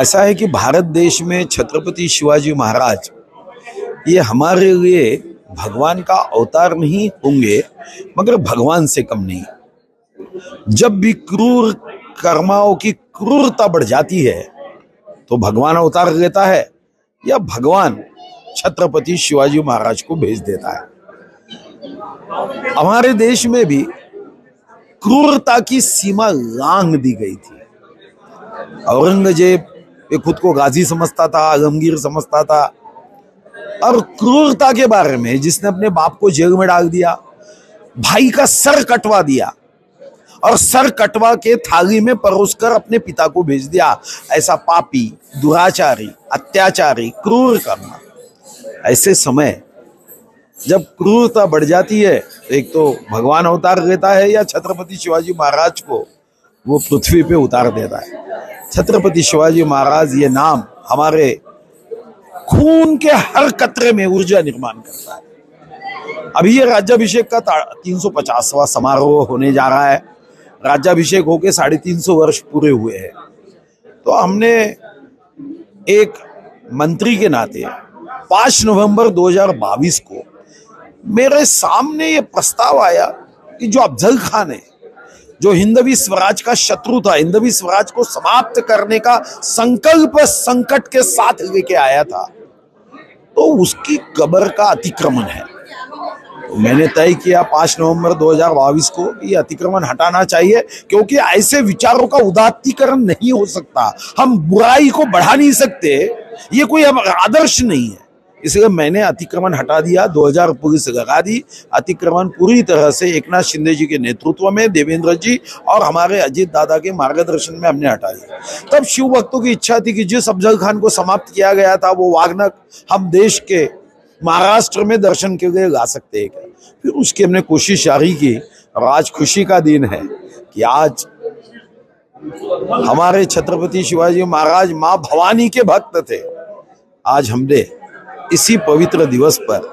ऐसा है कि भारत देश में छत्रपति शिवाजी महाराज ये हमारे लिए भगवान का अवतार नहीं होंगे, मगर भगवान से कम नहीं। जब भी क्रूर कर्माओं की क्रूरता बढ़ जाती है तो भगवान अवतार लेता है या भगवान छत्रपति शिवाजी महाराज को भेज देता है। हमारे देश में भी क्रूरता की सीमा लांघ दी गई थी। औरंगजेब ये खुद को गाजी समझता था, आलमगीर समझता था, और क्रूरता के बारे में जिसने अपने बाप को जेल में डाल दिया, भाई का सर कटवा दिया और सर कटवा के थाली में परोसकर अपने पिता को भेज दिया, ऐसा पापी, दुराचारी, अत्याचारी, क्रूर करना। ऐसे समय जब क्रूरता बढ़ जाती है तो एक तो भगवान अवतार लेता है या छत्रपति शिवाजी महाराज को वो पृथ्वी पे उतार देता है। छत्रपति शिवाजी महाराज ये नाम हमारे खून के हर कतरे में ऊर्जा निर्माण करता है। अभी ये राज्याभिषेक का 350वां समारोह होने जा रहा है। राज्याभिषेक होके 350 वर्ष पूरे हुए हैं। तो हमने एक मंत्री के नाते 5 नवंबर 2022 को मेरे सामने ये प्रस्ताव आया कि जो अफजल खान है, जो हिंदवी स्वराज का शत्रु था, हिंदवी स्वराज को समाप्त करने का संकल्प संकट के साथ लेके आया था, तो उसकी कब्र का अतिक्रमण है। तो मैंने तय किया 5 नवंबर 2022 को ये अतिक्रमण हटाना चाहिए, क्योंकि ऐसे विचारों का उदात्तीकरण नहीं हो सकता। हम बुराई को बढ़ा नहीं सकते, ये कोई आदर्श नहीं है। इसलिए मैंने अतिक्रमण हटा दिया। 2000 पुलिस लगा दी। अतिक्रमण पूरी तरह से एकनाथ शिंदे जी के नेतृत्व में, देवेंद्र जी और हमारे अजीत दादा के मार्गदर्शन में हमने हटा दिया। तब शिव भक्तों की इच्छा थी कि जिस अफजल खान को समाप्त किया गया था वो वागनक हम देश के महाराष्ट्र में दर्शन के लिए ला सकते हैं। फिर उसकी हमने कोशिश जारी की और आज खुशी का दिन है कि आज हमारे छत्रपति शिवाजी महाराज मां भवानी के भक्त थे। आज हमने इसी पवित्र दिवस पर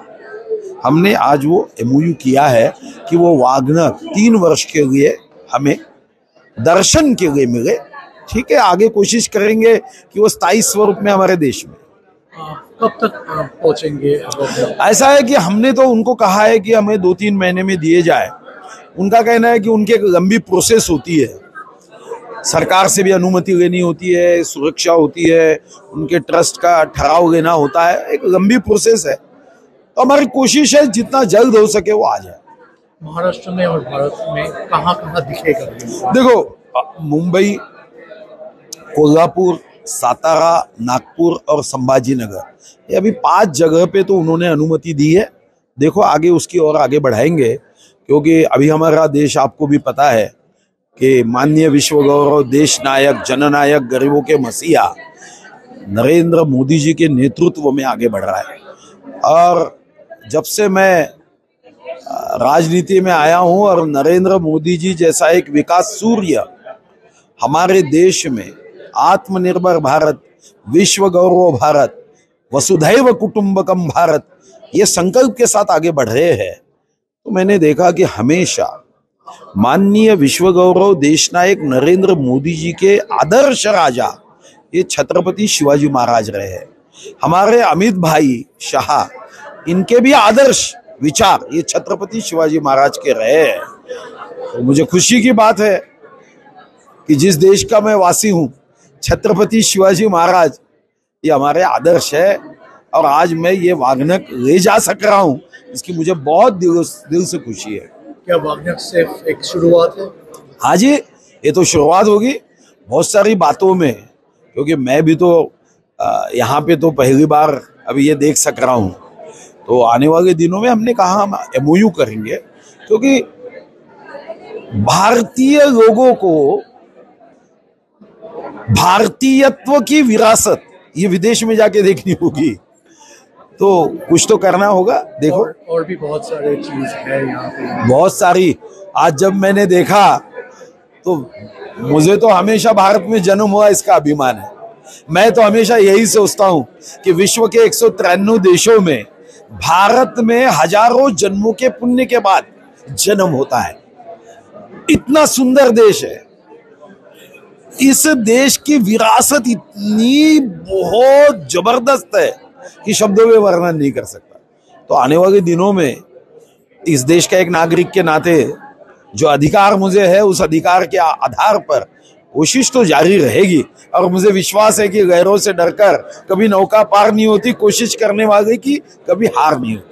हमने आज वो एमओयू किया है कि वो वागनक 3 वर्ष के लिए हमें दर्शन के लिए मिले। ठीक है, आगे कोशिश करेंगे कि वो स्थायी स्वरूप में हमारे देश में। कब तक पहुंचेंगे? ऐसा है कि हमने तो उनको कहा है कि हमें 2-3 महीने में दिए जाए। उनका कहना है कि उनकी एक लंबी प्रोसेस होती है, सरकार से भी अनुमति लेनी होती है, सुरक्षा होती है, उनके ट्रस्ट का ठहराव लेना होता है, एक लंबी प्रोसेस है। तो हमारी कोशिश है जितना जल्द हो सके वो आ जाए। महाराष्ट्र में और भारत में कहाँ कहाँ दिखेगा? देखो, मुंबई, कोल्हापुर, सातारा, नागपुर और संभाजीनगर, ये अभी 5 जगह पे तो उन्होंने अनुमति दी है। देखो आगे उसकी और आगे बढ़ाएंगे, क्योंकि अभी हमारा देश, आपको भी पता है कि माननीय विश्व गौरव, देश नायक, जननायक, गरीबों के मसीहा नरेंद्र मोदी जी के नेतृत्व में आगे बढ़ रहा है। और जब से मैं राजनीति में आया हूं और नरेंद्र मोदी जी जैसा एक विकास सूर्य हमारे देश में, आत्मनिर्भर भारत, विश्व गौरव भारत, वसुधैव कुटुंबकम भारत, ये संकल्प के साथ आगे बढ़ रहे हैं, तो मैंने देखा कि हमेशा माननीय विश्व गौरव देश नायक नरेंद्र मोदी जी के आदर्श राजा ये छत्रपति शिवाजी महाराज रहे हैं। हमारे अमित भाई शाह, इनके भी आदर्श विचार ये छत्रपति शिवाजी महाराज के रहे हैं। तो मुझे खुशी की बात है कि जिस देश का मैं वासी हूं, छत्रपति शिवाजी महाराज ये हमारे आदर्श है। और आज मैं ये वागनक ले जा सक रहा हूं, इसकी मुझे बहुत दिल से खुशी है। क्या वागनक सिर्फ एक शुरुआत है? हाँ जी, ये तो शुरुआत होगी बहुत सारी बातों में, क्योंकि मैं भी तो यहाँ पे तो पहली बार अभी ये देख सक रहा हूँ। तो आने वाले दिनों में हमने कहा हम एमओयू करेंगे, क्योंकि भारतीय लोगों को भारतीयत्व की विरासत ये विदेश में जाके देखनी होगी, तो कुछ तो करना होगा। देखो और भी बहुत सारे चीज है यहाँ पे, बहुत सारी। आज जब मैंने देखा तो मुझे तो हमेशा भारत में जन्म हुआ इसका अभिमान है। मैं तो हमेशा यही सोचता हूँ कि विश्व के 193 देशों में भारत में हजारों जन्मों के पुण्य के बाद जन्म होता है। इतना सुंदर देश है, इस देश की विरासत इतनी बहुत जबरदस्त है कि शब्दों में वर्णन नहीं कर सकता। तो आने वाले दिनों में इस देश का एक नागरिक के नाते जो अधिकार मुझे है, उस अधिकार के आधार पर कोशिश तो जारी रहेगी। और मुझे विश्वास है कि गैरों से डरकर कभी नौका पार नहीं होती, कोशिश करने वाले की कभी हार नहीं होती।